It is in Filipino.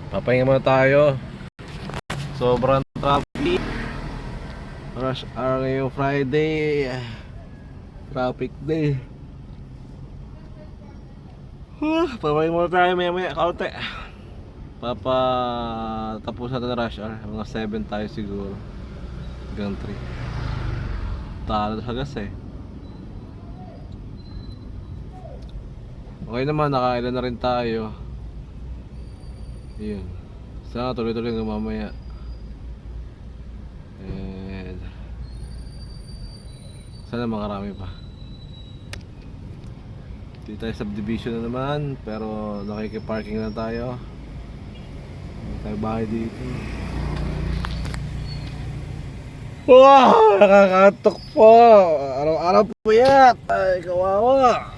Papahinga muna tayo. Sobrang traffic. Rush hour ngayong Friday. Traffic day. Papahinga muna tayo maya kaunti. Tapos natin na rush hour. Mga 7 tayo siguro hanggang 3. Talo sa gas eh. Okay naman, nakailan na rin tayo. Yun. Sana tuloy-tuloy ng mamaya. And sana makarami pa. Dito tayo subdivision na naman. Pero nakikiparking na tayo. Hindi tayo bahay dito. Wow! Nakakatok po! Araw-araw po yan! Ay, kawawa!